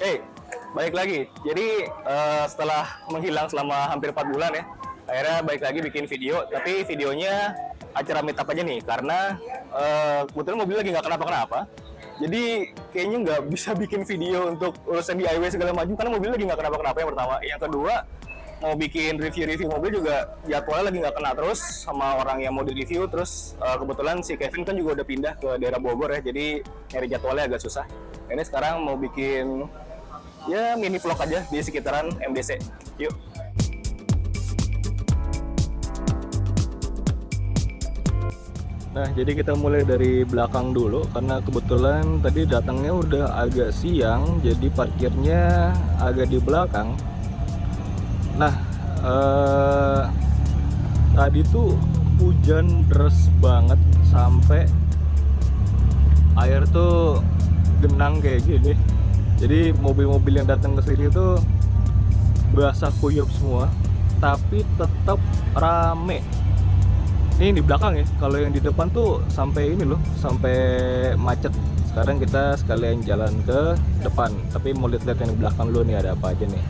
Hey, balik lagi. Jadi setelah menghilang selama hampir 4 bulan ya, akhirnya balik lagi bikin video. Tapi videonya acara meetup aja nih, karena kebetulan mobil lagi nggak kenapa-kenapa. Jadi kayaknya nggak bisa bikin video untuk urusan DIY segala macam, karena mobil lagi nggak kenapa-kenapa yang pertama. Yang kedua, mau bikin review mobil juga jadwalnya lagi nggak kena terus sama orang yang mau di-review. Terus kebetulan si Kevin kan juga udah pindah ke daerah Bogor ya, jadi nyari jadwalnya agak susah. Ini sekarang mau bikin ya mini vlog aja di sekitaran MDC. Yuk. Nah, jadi kita mulai dari belakang dulu karena kebetulan tadi datangnya udah agak siang, jadi parkirnya agak di belakang. Nah, tadi tuh hujan deras banget sampai air tuh genang kayak gini. Jadi mobil-mobil yang datang ke sini tuh basah kuyup semua, tapi tetap rame. Ini di belakang ya, kalau yang di depan tuh sampai ini loh, sampai macet. Sekarang kita sekalian jalan ke depan, tapi mau lihat-lihat yang di belakang dulu nih ada apa aja nih.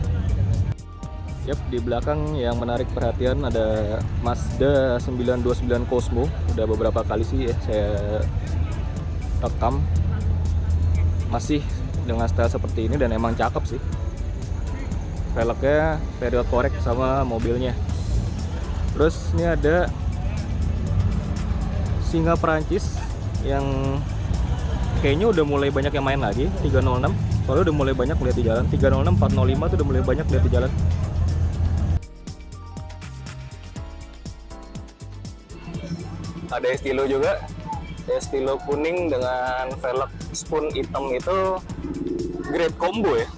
Yap, di belakang yang menarik perhatian ada Mazda 929 Cosmo. Udah beberapa kali sih ya saya rekam. Masih dengan style seperti ini dan emang cakep sih. Velgnya period korek sama mobilnya. Terus ini ada Singa Perancis yang kayaknya udah mulai banyak yang main lagi, 306. Soalnya udah mulai banyak lihat di jalan. 306, 405 tuh udah mulai banyak lihat di jalan. Ada Estilo juga, Estilo kuning dengan velg spoon hitam itu great combo ya,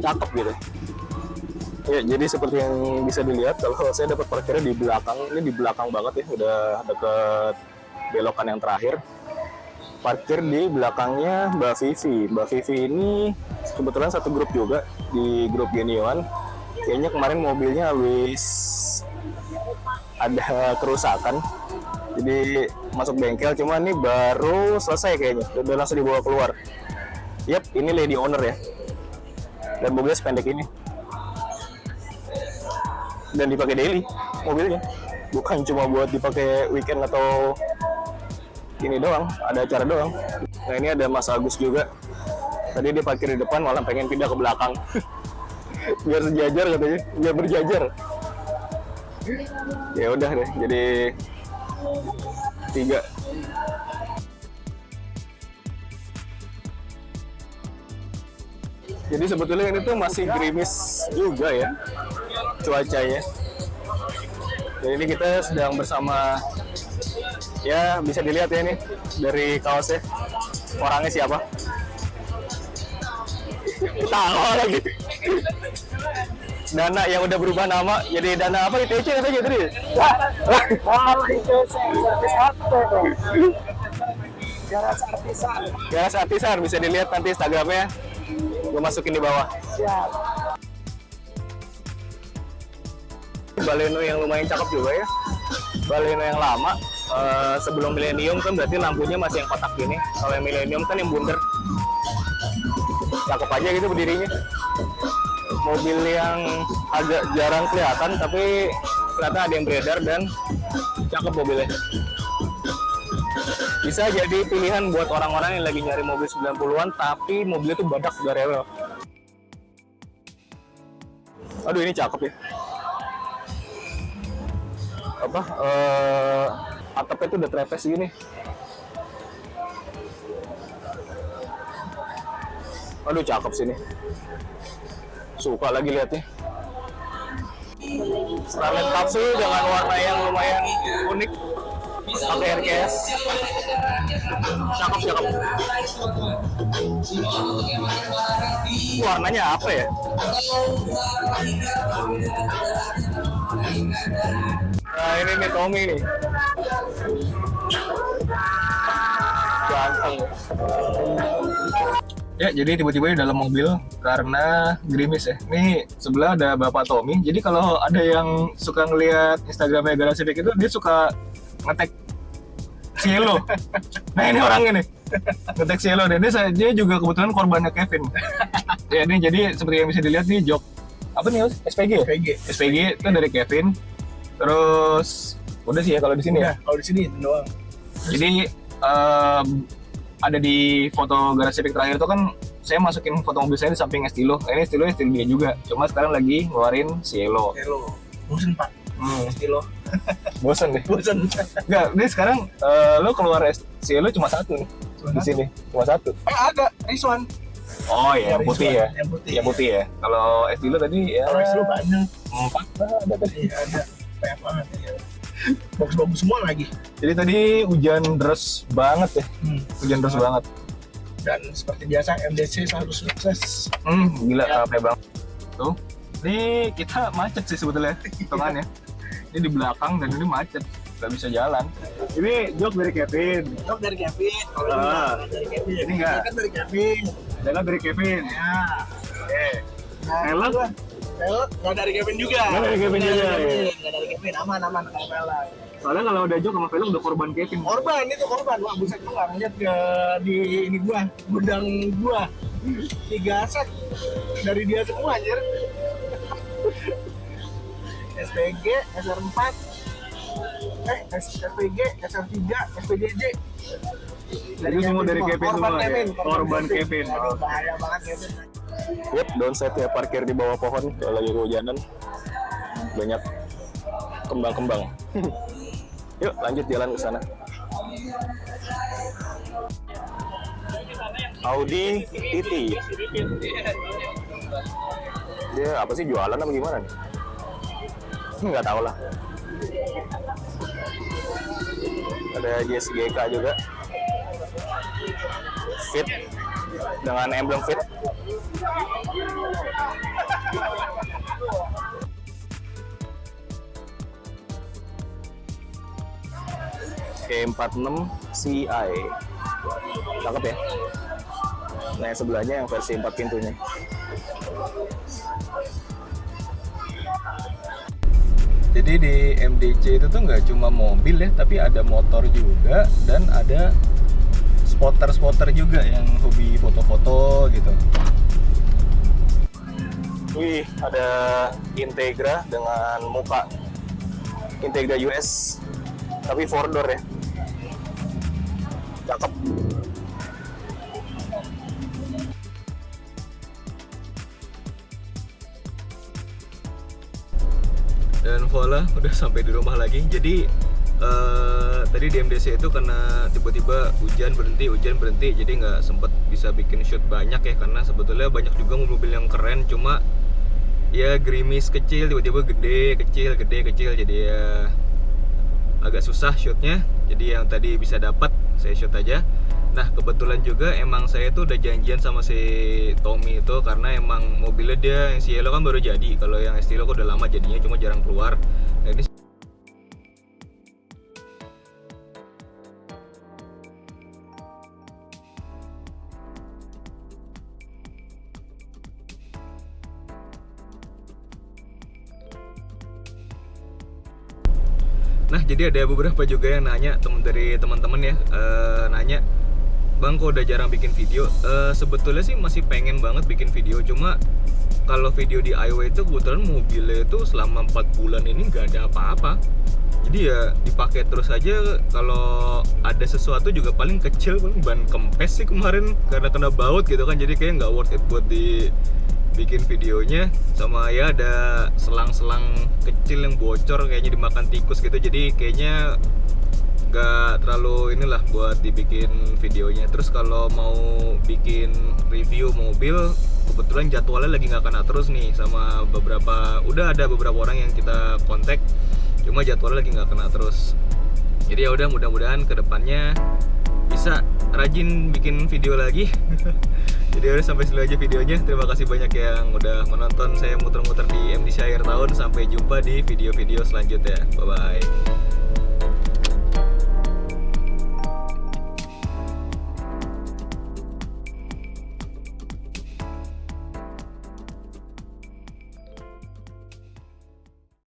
cakep gitu ya. Jadi seperti yang bisa dilihat, kalau saya dapat parkirnya di belakang, ini di belakang banget ya, udah deket belokan yang terakhir. Parkir di belakangnya Mbak Vivi. Mbak Vivi ini kebetulan satu grup juga, di grup Genioan. Kayaknya kemarin mobilnya habis ada kerusakan, jadi masuk bengkel, cuma ini baru selesai kayaknya, udah langsung dibawa keluar. Yap, ini lady owner ya, dan mobilnya sependek ini, dan dipakai daily mobilnya, bukan cuma buat dipakai weekend atau ini doang, ada acara doang. Nah, ini ada Mas Agus juga, tadi dia parkir di depan, malah pengen pindah ke belakang biar sejajar katanya, biar berjajar. Ya udah deh, jadi 3. Jadi sebetulnya ini tuh masih gerimis juga ya cuacanya. Jadi ini kita sedang bersama, ya bisa dilihat ya nih dari kaosnya, orangnya siapa? Tahu lagi. Dana yang udah berubah nama jadi Dana apa, ITC katanya tadi? Garas Artisan, bisa dilihat nanti Instagramnya, gue masukin di bawah. Siap. Baleno yang lumayan cakep juga ya, Baleno yang lama. Sebelum Millennium kan berarti lampunya masih yang kotak gini. Kalau yang Millennium kan yang bundar. Cakep aja gitu berdirinya. Mobil yang agak jarang kelihatan, tapi ternyata ada yang beredar dan cakep mobilnya. Bisa jadi pilihan buat orang-orang yang lagi nyari mobil 90-an, tapi mobilnya tuh badak, udah rewel. Aduh, ini cakep ya. Apa? Atapnya tuh udah trapeze gini. Aduh, cakep sini. Suka lagi liatnya. Starlet kapsul dengan warna yang lumayan unik, pakai RKS. Cakep. Warnanya apa ya? Nah, ini nih Tommy nih. Ganteng. Ya, jadi tiba-tiba di dalam mobil karena gerimis ya. Ini sebelah ada Bapak Tommy. Jadi kalau ada yang suka ngelihat Instagramnya Garasi Civic itu, dia suka ngetek Cielo. Nah, ini orangnya nih, ngetek Cielo. Dan dia juga kebetulan korbannya Kevin. Ya nih, jadi seperti yang bisa dilihat nih, jok apa nih, Mas? SPG ya? SPG itu dari Kevin. Terus udah sih ya kalau di sini ya. Kalau di sini itu doang. Jadi ada di foto garasi pick terakhir itu kan saya masukin foto mobil saya di samping Estilo. Ini Estilo dia juga. Cuma sekarang lagi ngeluarin Cielo. Bosen Pak. Estilo. Bosen deh. Enggak, ini sekarang lo keluar Cielo cuma satu nih. Di sini cuma satu. Ada Rizwan. Oh iya, yang putih ya. Yang putih ya. Kalau Estilo tadi ya. Kalau Estilo banyak. 4 ada tadi. Iya, ada. Banyak banget ya. Bagus-bagus semua lagi. Jadi tadi hujan deras banget ya. Hujan deras banget. Dan seperti biasa MDC selalu sukses. Gila capek banget. Tuh. Ini kita macet sih sebetulnya hitungannya. Ini di belakang dan ini macet. Gak bisa jalan. Ini jok dari Kevin. Dari Kevin. Dari Kevin. Ini enggak. Dari Kevin. Jalan dari Kevin. Ya. Oke. Helm? Helm nggak dari Kevin juga. Nggak dari Kevin juga. Nggak dari Kevin. Aman kalau helm. Soalnya kalau udah jok sama film udah korban Kevin. Korban itu korban. Wah buset, gua nggak ngeliat ke di ini gua, gudang gua. 3 set dari dia semua anjir. SPG, SR4, SPG, SR3, SPJJ. Itu semua dari Kevin semua ya? Korban Kevin. Aduh, bahaya banget Kevin. Yep, downside ya, parkir di bawah pohon kalau lagi kehujanan. Banyak kembang-kembang. Yuk lanjut jalan ke sana. Audi TT. Dia apa sih, jualan apa gimana nih? Nggak tahu lah. Ada JSGK juga. Fit dengan emblem Fit. K46 CI. Cakep ya. Nah, yang sebelahnya yang versi 4 pintunya. Jadi di MDC itu tuh nggak cuma mobil ya, tapi ada motor juga dan ada spotter juga yang hobi foto-foto gitu. Wih, ada Integra dengan muka Integra US, tapi 4 door ya. Cakep. Dan voila, udah sampai di rumah lagi. Jadi tadi di MDC itu karena tiba-tiba hujan berhenti, jadi nggak sempet bisa bikin shoot banyak ya, karena sebetulnya banyak juga mobil yang keren, cuma ya gerimis kecil, tiba-tiba gede kecil, jadi ya agak susah shootnya. Jadi yang tadi bisa dapat saya shoot aja. Nah kebetulan juga emang saya tuh udah janjian sama si Tommy itu, karena emang mobilnya dia yang Cielo kan baru jadi. Kalau yang Estilo kok udah lama jadinya, cuma jarang keluar. Nah ini nah jadi ada beberapa juga yang nanya, dari teman-teman ya, nanya, Bang kok udah jarang bikin video. Sebetulnya sih masih pengen banget bikin video, cuma kalau video di IW itu kebetulan mobilnya itu selama 4 bulan ini nggak ada apa-apa. Jadi ya dipakai terus aja. Kalau ada sesuatu juga paling kecil, paling ban kempes sih kemarin karena kena baut gitu kan, jadi kayak nggak worth it buat bikin videonya. Sama ya ada selang-selang kecil yang bocor kayaknya dimakan tikus gitu, jadi kayaknya gak terlalu inilah buat dibikin videonya. Terus kalau mau bikin review mobil, kebetulan jadwalnya lagi nggak kena terus nih sama beberapa, udah ada beberapa orang yang kita kontak, cuma jadwalnya lagi nggak kena terus. Jadi ya udah, mudah-mudahan kedepannya bisa rajin bikin video lagi. Jadi udah, sampai sini aja videonya. Terima kasih banyak yang udah menonton saya muter-muter di MDC akhir tahun. Sampai jumpa di video-video selanjutnya. Bye bye.